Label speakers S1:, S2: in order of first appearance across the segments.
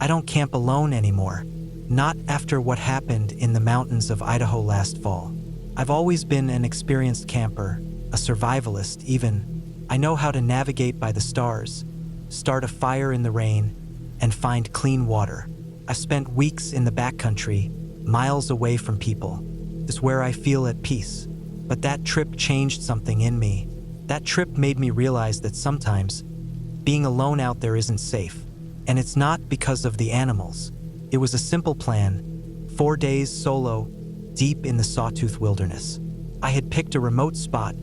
S1: I don't camp alone anymore. Not after what happened in the mountains of Idaho last fall. I've always been an experienced camper, a survivalist even. I know how to navigate by the stars, start a fire in the rain, and find clean water. I've spent weeks in the backcountry, miles away from people. It's where I feel at peace. But that trip changed something in me. That trip made me realize that sometimes being alone out there isn't safe. And it's not because of the animals. It was a simple plan, 4 days solo, deep in the Sawtooth Wilderness. I had picked a remote spot,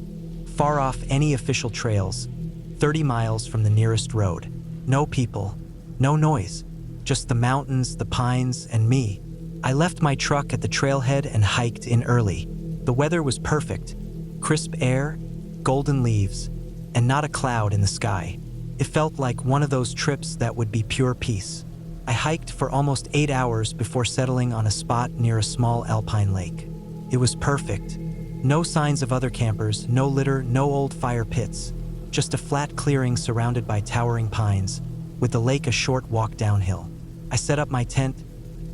S1: far off any official trails, 30 miles from the nearest road. No people, no noise, just the mountains, the pines, and me. I left my truck at the trailhead and hiked in early. The weather was perfect, crisp air, golden leaves, and not a cloud in the sky. It felt like one of those trips that would be pure peace. I hiked for almost 8 hours before settling on a spot near a small alpine lake. It was perfect. No signs of other campers, no litter, no old fire pits. Just a flat clearing surrounded by towering pines, with the lake a short walk downhill. I set up my tent,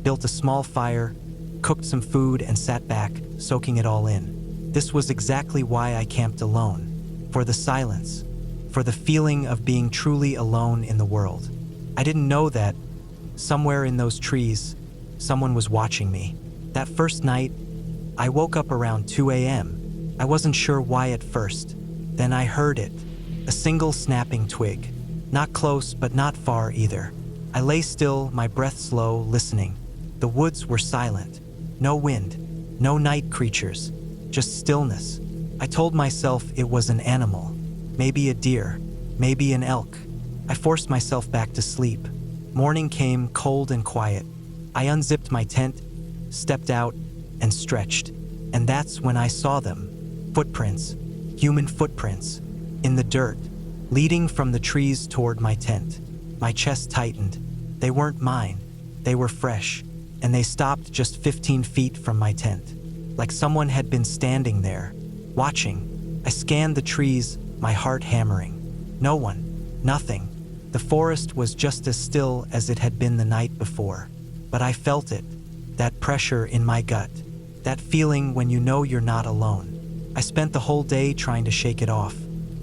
S1: built a small fire, cooked some food, and sat back, soaking it all in. This was exactly why I camped alone. For the silence. For the feeling of being truly alone in the world. I didn't know that, somewhere in those trees, someone was watching me. That first night, I woke up around 2 a.m. I wasn't sure why at first. Then I heard it. A single snapping twig. Not close, but not far either. I lay still, my breath slow, listening. The woods were silent. No wind. No night creatures. Just stillness. I told myself it was an animal. Maybe a deer. Maybe an elk. I forced myself back to sleep. Morning came, cold and quiet. I unzipped my tent, stepped out, and stretched. And that's when I saw them. Footprints. Human footprints. In the dirt. Leading from the trees toward my tent. My chest tightened. They weren't mine. They were fresh. And they stopped just 15 feet from my tent. Like someone had been standing there, watching. I scanned the trees, my heart hammering. No one. Nothing. The forest was just as still as it had been the night before. But I felt it. That pressure in my gut. That feeling when you know you're not alone. I spent the whole day trying to shake it off.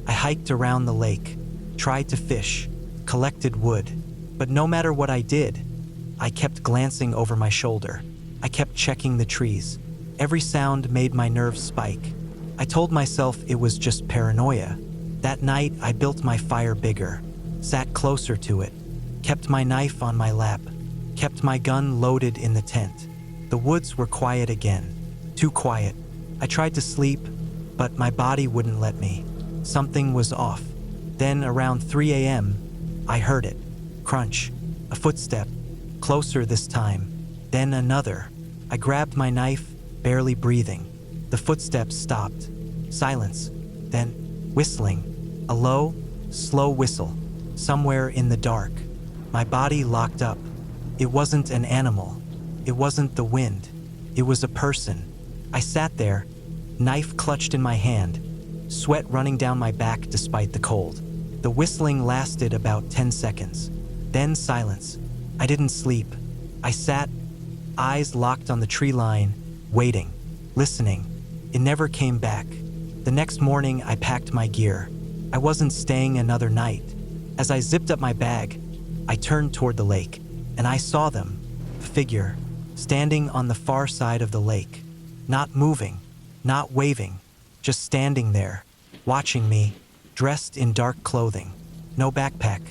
S1: I hiked around the lake, tried to fish, collected wood. But no matter what I did, I kept glancing over my shoulder. I kept checking the trees. Every sound made my nerves spike. I told myself it was just paranoia. That night, I built my fire bigger, sat closer to it, kept my knife on my lap, kept my gun loaded in the tent. The woods were quiet again, too quiet. I tried to sleep, but my body wouldn't let me. Something was off. Then around 3 a.m., I heard it. Crunch. A footstep. Closer this time. Then another. I grabbed my knife, barely breathing. The footsteps stopped. Silence. Then whistling. A low, slow whistle. Somewhere in the dark. My body locked up. It wasn't an animal. It wasn't the wind. It was a person. I sat there, knife clutched in my hand, sweat running down my back despite the cold. The whistling lasted about 10 seconds. Then silence. I didn't sleep. I sat, eyes locked on the tree line, waiting, listening. It never came back. The next morning, I packed my gear. I wasn't staying another night. As I zipped up my bag, I turned toward the lake, and I saw them, a figure, standing on the far side of the lake. Not moving, not waving, just standing there, watching me, dressed in dark clothing. No backpack,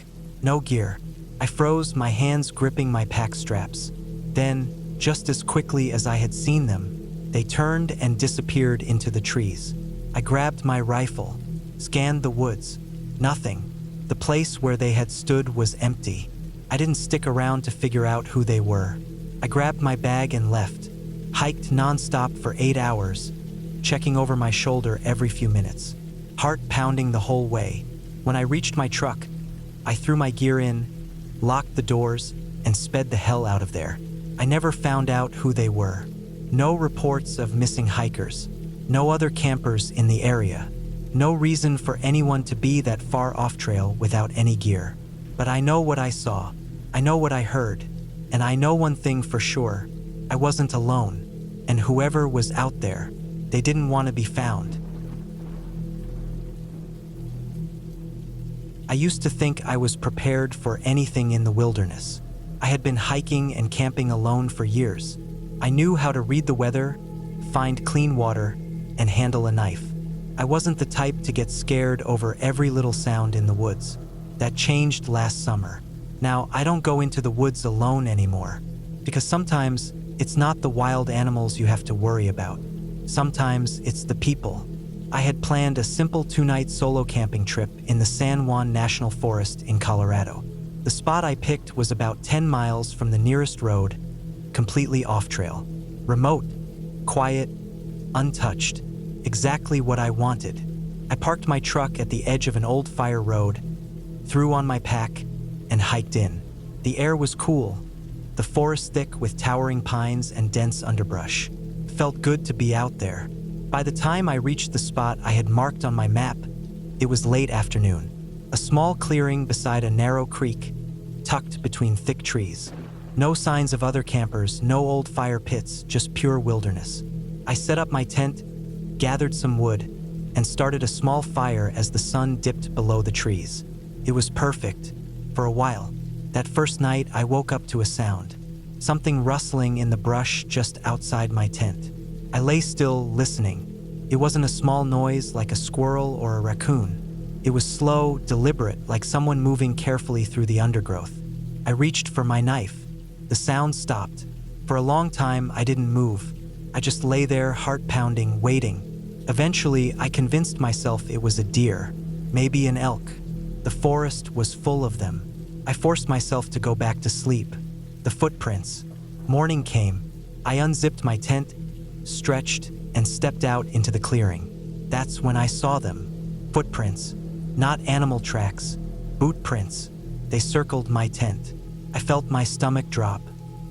S1: no gear. I froze, my hands gripping my pack straps. Then, just as quickly as I had seen them, they turned and disappeared into the trees. I grabbed my rifle, scanned the woods. Nothing. The place where they had stood was empty. I didn't stick around to figure out who they were. I grabbed my bag and left. Hiked nonstop for 8 hours, checking over my shoulder every few minutes. Heart pounding the whole way. When I reached my truck, I threw my gear in, locked the doors, and sped the hell out of there. I never found out who they were. No reports of missing hikers. No other campers in the area. No reason for anyone to be that far off trail without any gear. But I know what I saw. I know what I heard. And I know one thing for sure, I wasn't alone, and whoever was out there, they didn't want to be found. I used to think I was prepared for anything in the wilderness. I had been hiking and camping alone for years. I knew how to read the weather, find clean water, and handle a knife. I wasn't the type to get scared over every little sound in the woods. That changed last summer. Now, I don't go into the woods alone anymore, because sometimes it's not the wild animals you have to worry about. Sometimes it's the people. I had planned a simple 2-night solo camping trip in the Saond National Forest in Colorado. The spot I picked was about 10 miles from the nearest road, completely off-trail. Remote, quiet, untouched. Exactly what I wanted. I parked my truck at the edge of an old fire road, threw on my pack, and hiked in. The air was cool, the forest thick with towering pines and dense underbrush. It felt good to be out there. By the time I reached the spot I had marked on my map, it was late afternoon. A small clearing beside a narrow creek, tucked between thick trees. No signs of other campers, no old fire pits, just pure wilderness. I set up my tent, gathered some wood, and started a small fire as the sun dipped below the trees. It was perfect. For a while, that first night I woke up to a sound. Something rustling in the brush just outside my tent. I lay still, listening. It wasn't a small noise like a squirrel or a raccoon. It was slow, deliberate, like someone moving carefully through the undergrowth. I reached for my knife. The sound stopped. For a long time, I didn't move. I just lay there, heart pounding, waiting. Eventually, I convinced myself it was a deer, maybe an elk. The forest was full of them. I forced myself to go back to sleep. The footprints. Morning came. I unzipped my tent, stretched, and stepped out into the clearing. That's when I saw them. Footprints. Not animal tracks. Boot prints. They circled my tent. I felt my stomach drop.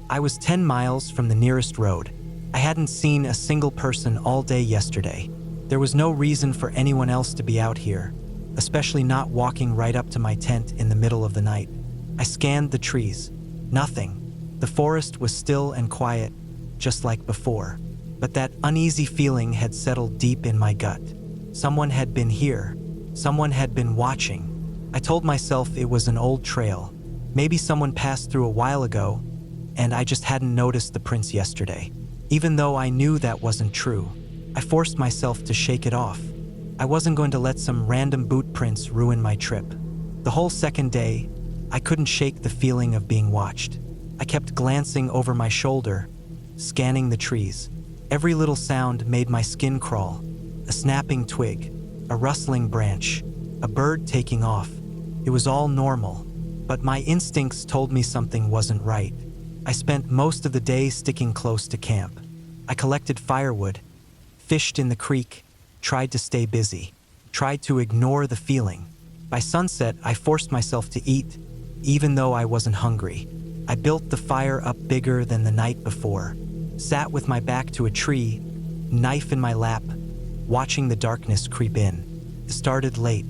S1: I was 10 miles from the nearest road. I hadn't seen a single person all day yesterday. There was no reason for anyone else to be out here, especially not walking right up to my tent in the middle of the night. I scanned the trees. Nothing. The forest was still and quiet, just like before. But that uneasy feeling had settled deep in my gut. Someone had been here. Someone had been watching. I told myself it was an old trail. Maybe someone passed through a while ago, and I just hadn't noticed the prints yesterday. Even though I knew that wasn't true, I forced myself to shake it off. I wasn't going to let some random boot prints ruin my trip. The whole second day, I couldn't shake the feeling of being watched. I kept glancing over my shoulder, scanning the trees. Every little sound made my skin crawl. A snapping twig, a rustling branch, a bird taking off. It was all normal, but my instincts told me something wasn't right. I spent most of the day sticking close to camp. I collected firewood, fished in the creek, tried to stay busy, tried to ignore the feeling. By sunset, I forced myself to eat, even though I wasn't hungry. I built the fire up bigger than the night before, sat with my back to a tree, knife in my lap, watching the darkness creep in. It started late.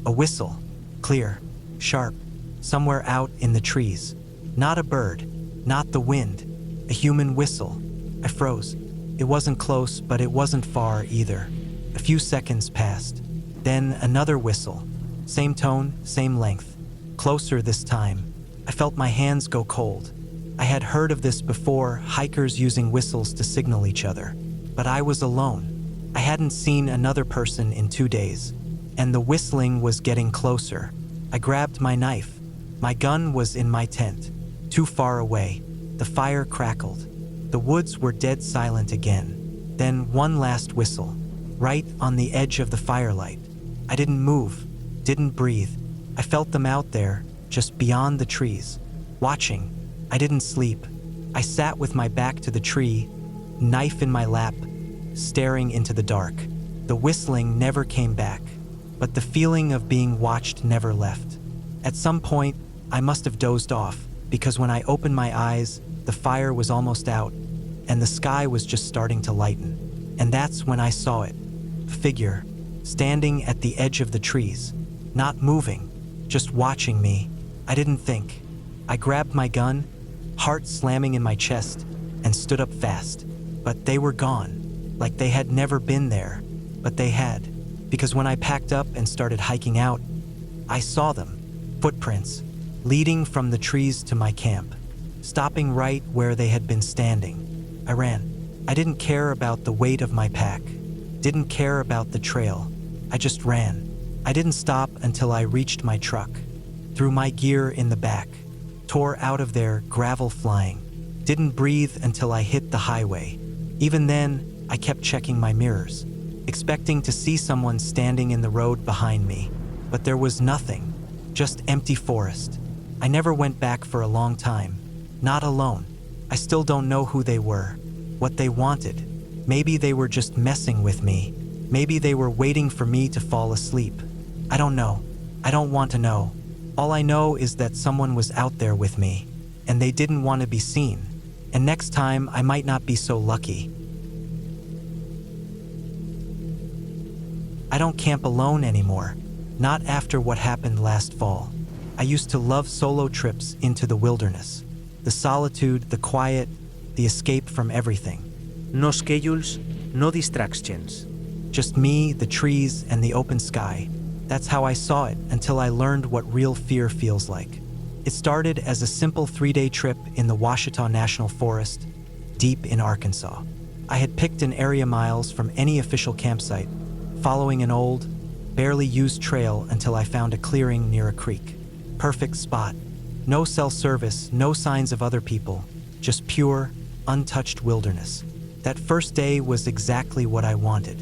S1: A whistle, clear, sharp, somewhere out in the trees. Not a bird, not the wind, a human whistle. I froze. It wasn't close, but it wasn't far either. A few seconds passed. Then another whistle. Same tone, same length. Closer this time. I felt my hands go cold. I had heard of this before, hikers using whistles to signal each other. But I was alone. I hadn't seen another person in 2 days. And the whistling was getting closer. I grabbed my knife. My gun was in my tent, too far away. The fire crackled. The woods were dead silent again. Then one last whistle, right on the edge of the firelight. I didn't move, didn't breathe. I felt them out there, just beyond the trees, watching. I didn't sleep. I sat with my back to the tree, knife in my lap, staring into the dark. The whistling never came back, but the feeling of being watched never left. At some point, I must have dozed off, because when I opened my eyes, the fire was almost out, and the sky was just starting to lighten. And that's when I saw it. A figure, standing at the edge of the trees, not moving, just watching me. I didn't think. I grabbed my gun, heart slamming in my chest, and stood up fast. But they were gone, like they had never been there. But they had, because when I packed up and started hiking out, I saw them, footprints, leading from the trees to my camp, stopping right where they had been standing. I ran. I didn't care about the weight of my pack, didn't care about the trail. I just ran. I didn't stop until I reached my truck, threw my gear in the back, tore out of there, gravel flying, didn't breathe until I hit the highway. Even then, I kept checking my mirrors, expecting to see someone standing in the road behind me, but there was nothing, just empty forest. I never went back for a long time, not alone. I still don't know who they were, what they wanted. Maybe they were just messing with me. Maybe they were waiting for me to fall asleep. I don't know. I don't want to know. All I know is that someone was out there with me, and they didn't want to be seen. And next time, I might not be so lucky. I don't camp alone anymore, not after what happened last fall. I used to love solo trips into the wilderness. The solitude, the quiet, the escape from everything.
S2: No schedules, no distractions.
S1: Just me, the trees, and the open sky. That's how I saw it until I learned what real fear feels like. It started as a simple 3-day trip in the Ouachita National Forest, deep in Arkansas. I had picked an area miles from any official campsite, following an old, barely used trail until I found a clearing near a creek. Perfect spot. No cell service, no signs of other people, just pure, untouched wilderness. That first day was exactly what I wanted.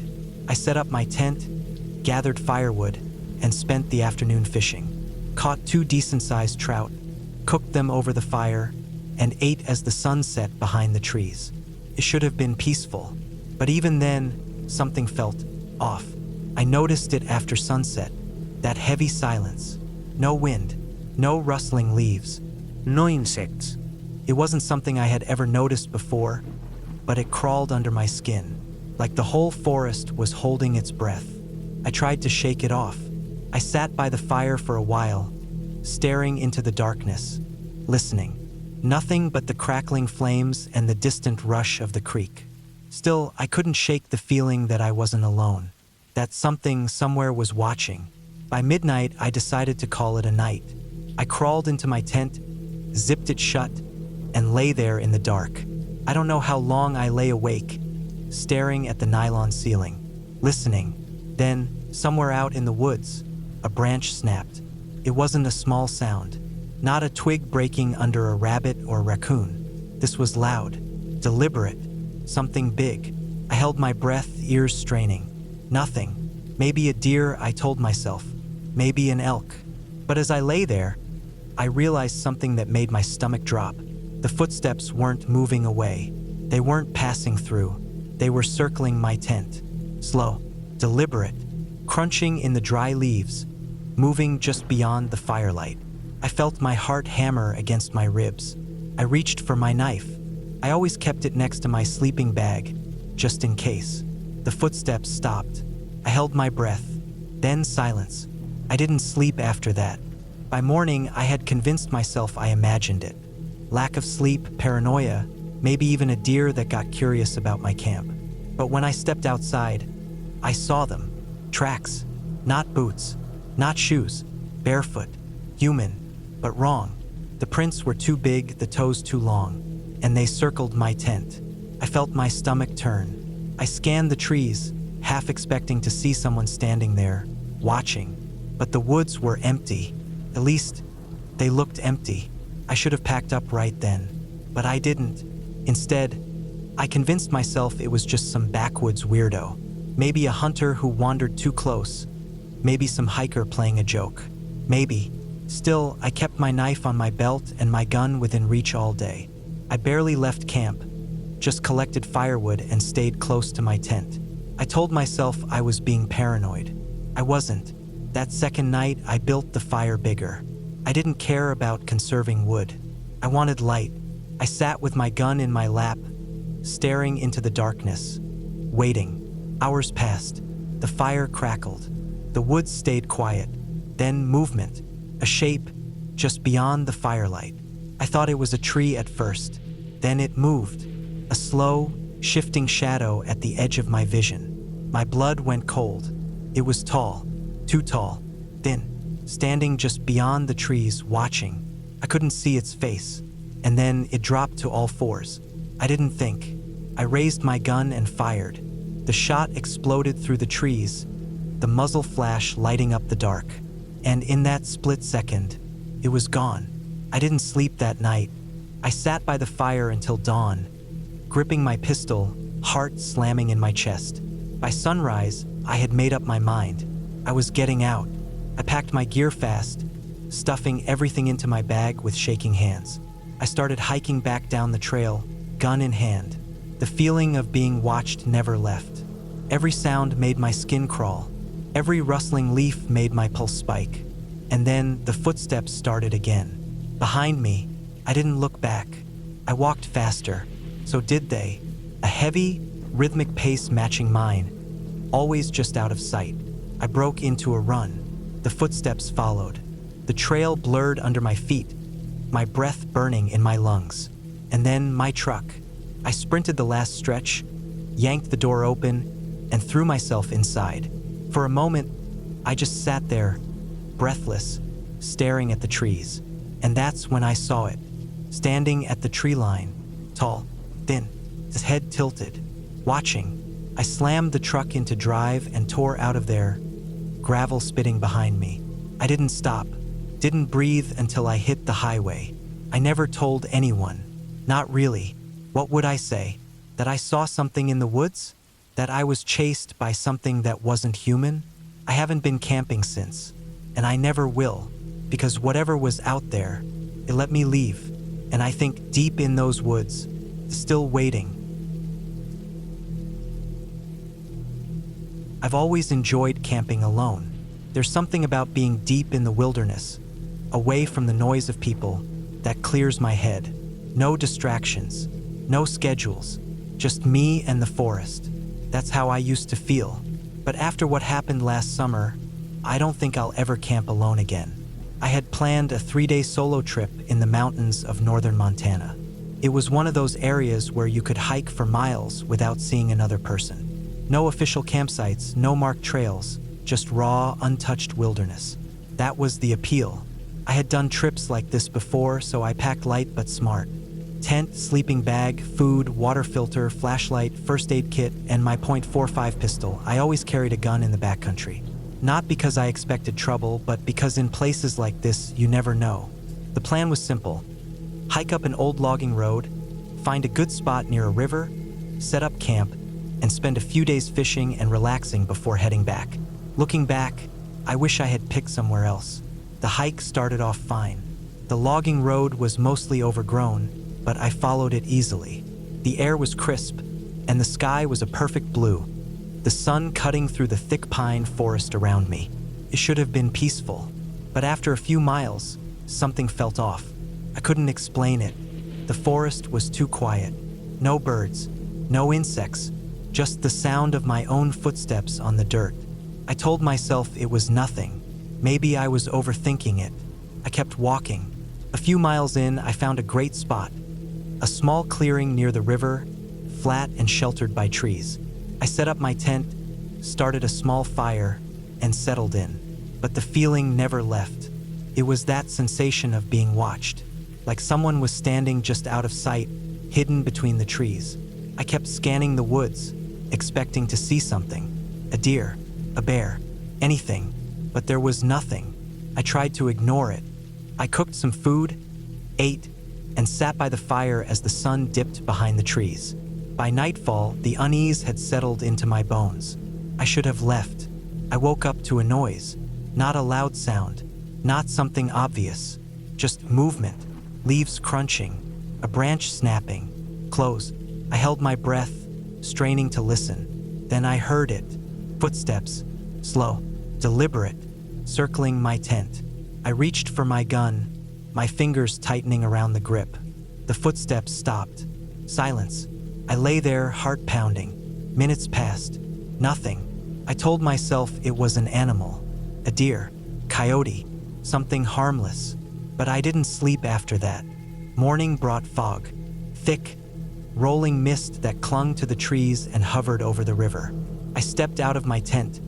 S1: I set up my tent, gathered firewood, and spent the afternoon fishing. Caught 2 decent-sized trout, cooked them over the fire, and ate as the sun set behind the trees. It should have been peaceful, but even then, something felt off. I noticed it after sunset, that heavy silence. No wind, no rustling leaves,
S2: No insects.
S1: It wasn't something I had ever noticed before, but it crawled under my skin, like the whole forest was holding its breath. I tried to shake it off. I sat by the fire for a while, staring into the darkness, listening. Nothing but the crackling flames and the distant rush of the creek. Still, I couldn't shake the feeling that I wasn't alone, that something somewhere was watching. By midnight, I decided to call it a night. I crawled into my tent, zipped it shut, and lay there in the dark. I don't know how long I lay awake, staring at the nylon ceiling, listening. Then, somewhere out in the woods, a branch snapped. It wasn't a small sound, not a twig breaking under a rabbit or raccoon. This was loud, deliberate, something big. I held my breath, ears straining. Nothing. Maybe a deer, I told myself. Maybe an elk. But as I lay there, I realized something that made my stomach drop. The footsteps weren't moving away. They weren't passing through. They were circling my tent. Slow, deliberate, crunching in the dry leaves, moving just beyond the firelight. I felt my heart hammer against my ribs. I reached for my knife. I always kept it next to my sleeping bag, just in case. The footsteps stopped. I held my breath. Then silence. I didn't sleep after that. By morning, I had convinced myself I imagined it. Lack of sleep, paranoia, maybe even a deer that got curious about my camp. But when I stepped outside, I saw them. Tracks. Not boots. Not shoes. Barefoot. Human. But wrong. The prints were too big, the toes too long, and they circled my tent. I felt my stomach turn. I scanned the trees, half expecting to see someone standing there, watching. But the woods were empty. At least, they looked empty. I should have packed up right then, but I didn't. Instead, I convinced myself it was just some backwoods weirdo. Maybe a hunter who wandered too close. Maybe some hiker playing a joke. Maybe. Still, I kept my knife on my belt and my gun within reach all day. I barely left camp, just collected firewood and stayed close to my tent. I told myself I was being paranoid. I wasn't. That second night, I built the fire bigger. I didn't care about conserving wood. I wanted light. I sat with my gun in my lap, staring into the darkness, waiting. Hours passed. The fire crackled. The woods stayed quiet. Then movement, a shape just beyond the firelight. I thought it was a tree at first. Then it moved, a slow, shifting shadow at the edge of my vision. My blood went cold. It was tall, too tall, thin, standing just beyond the trees, watching. I couldn't see its face. And then it dropped to all fours. I didn't think. I raised my gun and fired. The shot exploded through the trees, the muzzle flash lighting up the dark. And in that split second, it was gone. I didn't sleep that night. I sat by the fire until dawn, gripping my pistol, heart slamming in my chest. By sunrise, I had made up my mind. I was getting out. I packed my gear fast, stuffing everything into my bag with shaking hands. I started hiking back down the trail, gun in hand. The feeling of being watched never left. Every sound made my skin crawl. Every rustling leaf made my pulse spike. And then the footsteps started again. Behind me, I didn't look back. I walked faster. So did they. A heavy, rhythmic pace matching mine, always just out of sight. I broke into a run. The footsteps followed. The trail blurred under my feet, my breath burning in my lungs. And then my truck. I sprinted the last stretch, yanked the door open, and threw myself inside. For a moment, I just sat there, breathless, staring at the trees. And that's when I saw it, standing at the tree line, tall, thin, his head tilted, watching. I slammed the truck into drive and tore out of there, gravel spitting behind me. I didn't stop, didn't breathe until I hit the highway. I never told anyone, not really. What would I say? That I saw something in the woods? That I was chased by something that wasn't human? I haven't been camping since, and I never will, because whatever was out there, it let me leave. And I think deep in those woods, still waiting. I've always enjoyed camping alone. There's something about being deep in the wilderness, away from the noise of people, that clears my head. No distractions, no schedules, just me and the forest. That's how I used to feel. But after what happened last summer, I don't think I'll ever camp alone again. I had planned a 3-day solo trip in the mountains of northern Montana. It was one of those areas where you could hike for miles without seeing another person. No official campsites, no marked trails, just raw, untouched wilderness. That was the appeal. I had done trips like this before, so I packed light but smart. Tent, sleeping bag, food, water filter, flashlight, first aid kit, and my .45 pistol. I always carried a gun in the backcountry. Not because I expected trouble, but because in places like this, you never know. The plan was simple. Hike up an old logging road, find a good spot near a river, set up camp, and spend a few days fishing and relaxing before heading back. Looking back, I wish I had picked somewhere else. The hike started off fine. The logging road was mostly overgrown, but I followed it easily. The air was crisp, and the sky was a perfect blue, the sun cutting through the thick pine forest around me. It should have been peaceful, but after a few miles, something felt off. I couldn't explain it. The forest was too quiet. No birds, no insects, just the sound of my own footsteps on the dirt. I told myself it was nothing. Maybe I was overthinking it. I kept walking. A few miles in, I found a great spot. A small clearing near the river, flat and sheltered by trees. I set up my tent, started a small fire, and settled in. But the feeling never left. It was that sensation of being watched, like someone was standing just out of sight, hidden between the trees. I kept scanning the woods, expecting to see something. A deer, a bear, anything. But there was nothing. I tried to ignore it. I cooked some food, ate, and sat by the fire as the sun dipped behind the trees. By nightfall, the unease had settled into my bones. I should have left. I woke up to a noise, not a loud sound, not something obvious, just movement, leaves crunching, a branch snapping, close. I held my breath, straining to listen. Then I heard it, footsteps, slow, deliberate, circling my tent. I reached for my gun, my fingers tightening around the grip. The footsteps stopped. Silence. I lay there, heart pounding. Minutes passed. Nothing. I told myself it was an animal. A deer. Coyote. Something harmless. But I didn't sleep after that. Morning brought fog, thick, rolling mist that clung to the trees and hovered over the river. I stepped out of my tent,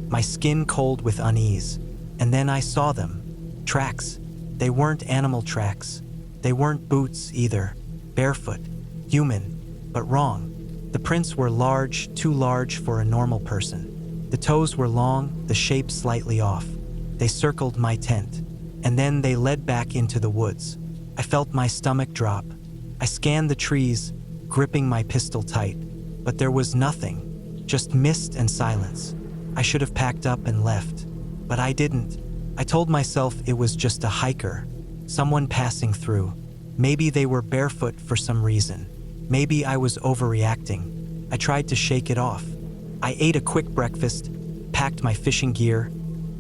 S1: my skin cold with unease, and then I saw them. Tracks. They weren't animal tracks. They weren't boots either. Barefoot. Human. But wrong. The prints were large, too large for a normal person. The toes were long, the shape slightly off. They circled my tent, and then they led back into the woods. I felt my stomach drop. I scanned the trees, gripping my pistol tight, but there was nothing, just mist and silence. I should have packed up and left, but I didn't. I told myself it was just a hiker, someone passing through. Maybe they were barefoot for some reason. Maybe I was overreacting. I tried to shake it off. I ate a quick breakfast, packed my fishing gear,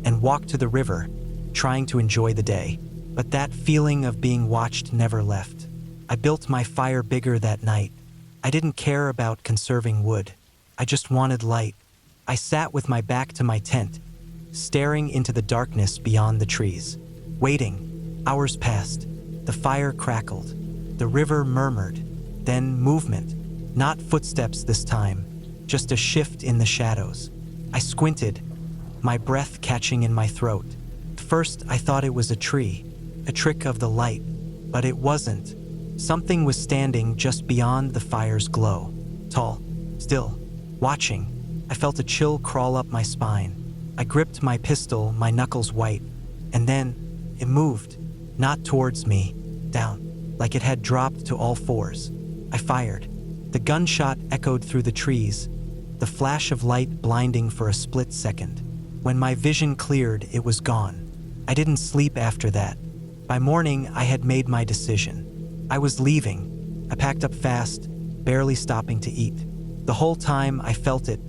S1: and walked to the river, trying to enjoy the day. But that feeling of being watched never left. I built my fire bigger that night. I didn't care about conserving wood. I just wanted light. I sat with my back to my tent, staring into the darkness beyond the trees. Waiting. Hours passed. The fire crackled. The river murmured. Then movement. Not footsteps this time, just a shift in the shadows. I squinted, my breath catching in my throat. First, I thought it was a tree, a trick of the light, but it wasn't. Something was standing just beyond the fire's glow. Tall, still, watching. I felt a chill crawl up my spine. I gripped my pistol, my knuckles white, and then it moved, not towards me, down, like it had dropped to all fours. I fired. The gunshot echoed through the trees, the flash of light blinding for a split second. When my vision cleared, it was gone. I didn't sleep after that. By morning, I had made my decision. I was leaving. I packed up fast, barely stopping to eat. The whole time I felt it,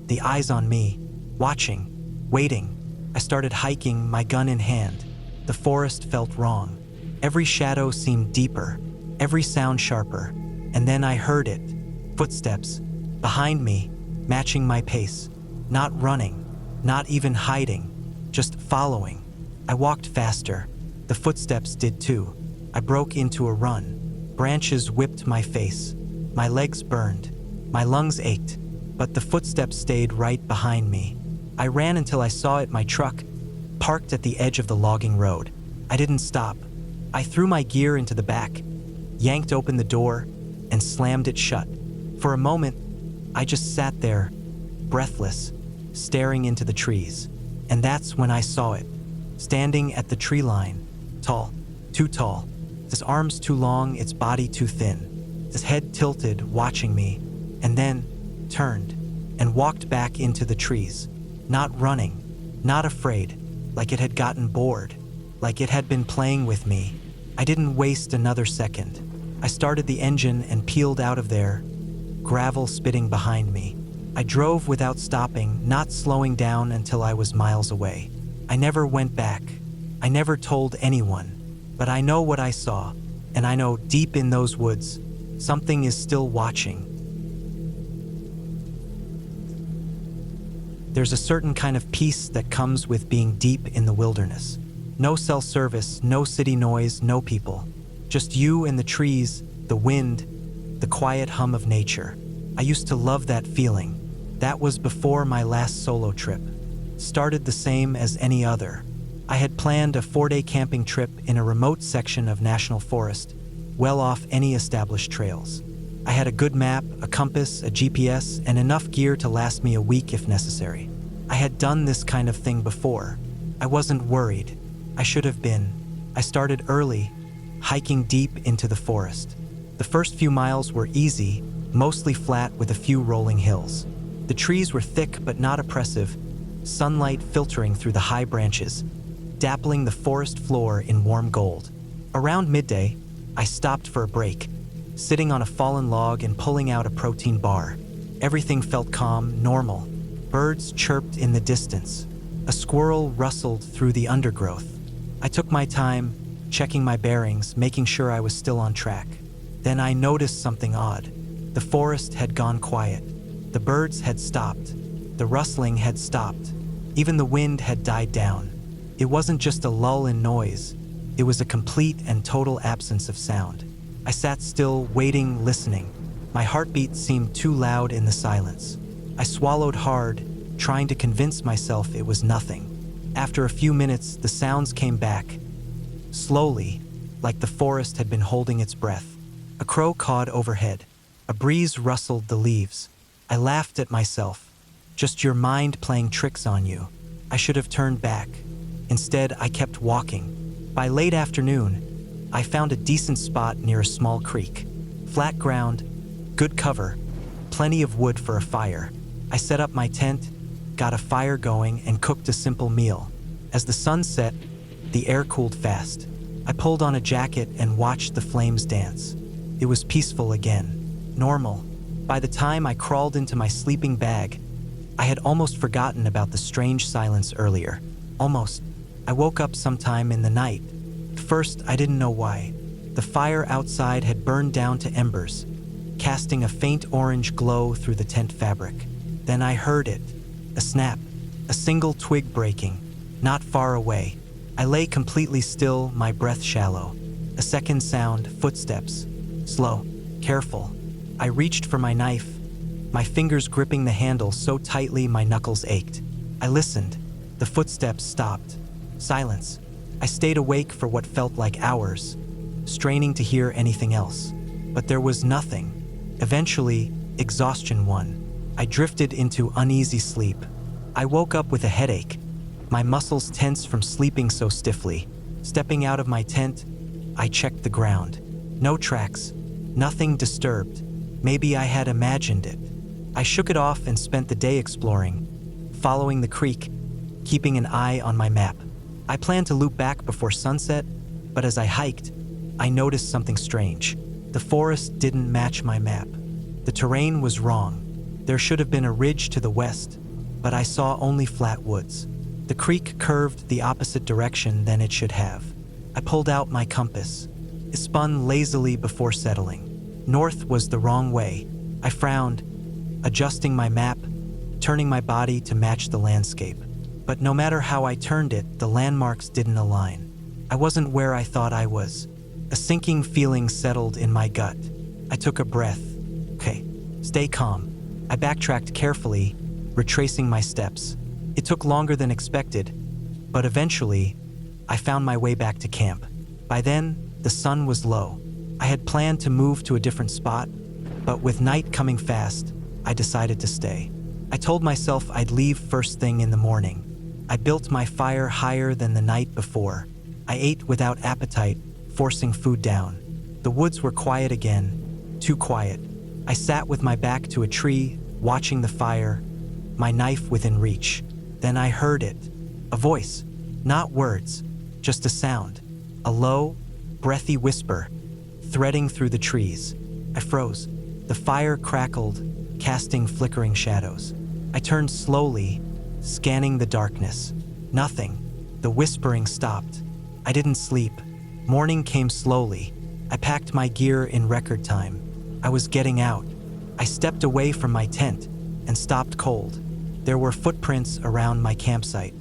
S1: the eyes on me, watching, waiting. I started hiking, my gun in hand. The forest felt wrong. Every shadow seemed deeper, every sound sharper. And then I heard it. Footsteps. Behind me, matching my pace. Not running, not even hiding, just following. I walked faster. The footsteps did too. I broke into a run. Branches whipped my face. My legs burned. My lungs ached. But the footsteps stayed right behind me. I ran until I saw it, my truck, parked at the edge of the logging road. I didn't stop. I threw my gear into the back, yanked open the door, and slammed it shut. For a moment, I just sat there, breathless, staring into the trees. And that's when I saw it, standing at the tree line, tall, too tall, his arms too long, its body too thin, his head tilted, watching me, and then turned and walked back into the trees, not running, not afraid, like it had gotten bored, like it had been playing with me. I didn't waste another second. I started the engine and peeled out of there, gravel spitting behind me. I drove without stopping, not slowing down until I was miles away. I never went back. I never told anyone. But I know what I saw, and I know deep in those woods, something is still watching. There's a certain kind of peace that comes with being deep in the wilderness. No cell service, no city noise, no people. Just you and the trees, the wind, the quiet hum of nature. I used to love that feeling. That was before my last solo trip. Started the same as any other. I had planned a 4-day camping trip in a remote section of national forest, well off any established trails. I had a good map, a compass, a GPS, and enough gear to last me a week if necessary. I had done this kind of thing before. I wasn't worried. I should have been. I started early, hiking deep into the forest. The first few miles were easy, mostly flat with a few rolling hills. The trees were thick but not oppressive, sunlight filtering through the high branches, dappling the forest floor in warm gold. Around midday, I stopped for a break, sitting on a fallen log and pulling out a protein bar. Everything felt calm, normal. Birds chirped in the distance. A squirrel rustled through the undergrowth. I took my time, checking my bearings, making sure I was still on track. Then I noticed something odd. The forest had gone quiet. The birds had stopped. The rustling had stopped. Even the wind had died down. It wasn't just a lull in noise. It was a complete and total absence of sound. I sat still, waiting, listening. My heartbeat seemed too loud in the silence. I swallowed hard, trying to convince myself it was nothing. After a few minutes, the sounds came back. Slowly, like the forest had been holding its breath. A crow cawed overhead. A breeze rustled the leaves. I laughed at myself. Just your mind playing tricks on you. I should have turned back. Instead, I kept walking. By late afternoon, I found a decent spot near a small creek. Flat ground, good cover, plenty of wood for a fire. I set up my tent, got a fire going, and cooked a simple meal. As the sun set, the air cooled fast. I pulled on a jacket and watched the flames dance. It was peaceful again. Normal. By the time I crawled into my sleeping bag, I had almost forgotten about the strange silence earlier. Almost. I woke up sometime in the night. At first, I didn't know why. The fire outside had burned down to embers, casting a faint orange glow through the tent fabric. Then I heard it. A snap. A single twig breaking. Not far away. I lay completely still, my breath shallow. A second sound, footsteps. Slow. Careful. I reached for my knife, my fingers gripping the handle so tightly my knuckles ached. I listened. The footsteps stopped. Silence. I stayed awake for what felt like hours, straining to hear anything else. But there was nothing. Eventually, exhaustion won. I drifted into uneasy sleep. I woke up with a headache, my muscles tense from sleeping so stiffly. Stepping out of my tent, I checked the ground. No tracks. Nothing disturbed. Maybe I had imagined it. I shook it off and spent the day exploring, following the creek, keeping an eye on my map. I planned to loop back before sunset, but as I hiked, I noticed something strange. The forest didn't match my map. The terrain was wrong. There should have been a ridge to the west, but I saw only flat woods. The creek curved the opposite direction than it should have. I pulled out my compass. It spun lazily before settling. North was the wrong way. I frowned, adjusting my map, turning my body to match the landscape. But no matter how I turned it, the landmarks didn't align. I wasn't where I thought I was. A sinking feeling settled in my gut. I took a breath. Okay, stay calm. I backtracked carefully, retracing my steps. It took longer than expected, but eventually, I found my way back to camp. By then, the sun was low. I had planned to move to a different spot, but with night coming fast, I decided to stay. I told myself I'd leave first thing in the morning. I built my fire higher than the night before. I ate without appetite, forcing food down. The woods were quiet again, too quiet. I sat with my back to a tree, watching the fire, my knife within reach. Then I heard it. A voice. Not words, just a sound. A low, breathy whisper, threading through the trees. I froze. The fire crackled, casting flickering shadows. I turned slowly, scanning the darkness. Nothing. The whispering stopped. I didn't sleep. Morning came slowly. I packed my gear in record time. I was getting out. I stepped away from my tent and stopped cold. There were footprints around my campsite.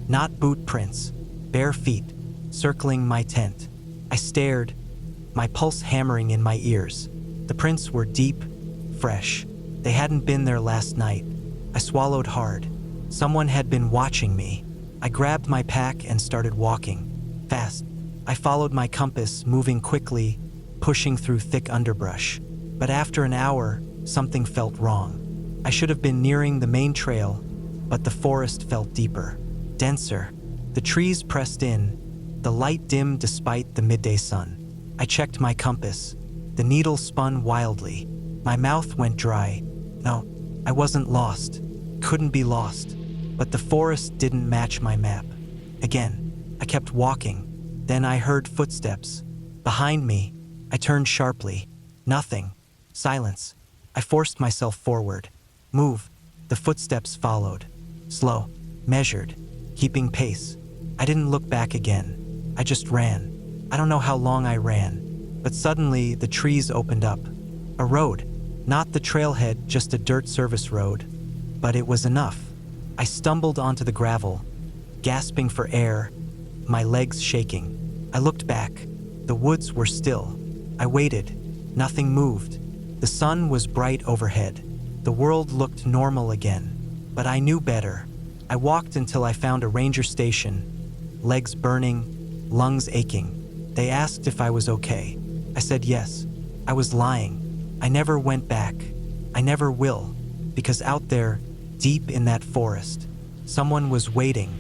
S1: Not boot prints, bare feet, circling my tent. I stared, my pulse hammering in my ears. The prints were deep, fresh. They hadn't been there last night. I swallowed hard. Someone had been watching me. I grabbed my pack and started walking. Fast. I followed my compass, moving quickly, pushing through thick underbrush. But after an hour, something felt wrong. I should have been nearing the main trail, but the forest felt deeper, denser. The trees pressed in, the light dimmed despite the midday sun. I checked my compass. The needle spun wildly. My mouth went dry. No, I wasn't lost. Couldn't be lost. But the forest didn't match my map. Again, I kept walking. Then I heard footsteps. Behind me, I turned sharply. Nothing. Silence. I forced myself forward. Move. The footsteps followed. Slow. Measured. Keeping pace. I didn't look back again. I just ran. I don't know how long I ran, but suddenly the trees opened up. A road. Not the trailhead, just a dirt service road. But it was enough. I stumbled onto the gravel, gasping for air, my legs shaking. I looked back. The woods were still. I waited, Nothing moved. The sun was bright overhead. The world looked normal again. But I knew better. I walked until I found a ranger station, legs burning, lungs aching. They asked if I was okay. I said yes. I was lying. I never went back. I never will. Because out there, deep in that forest, someone was waiting,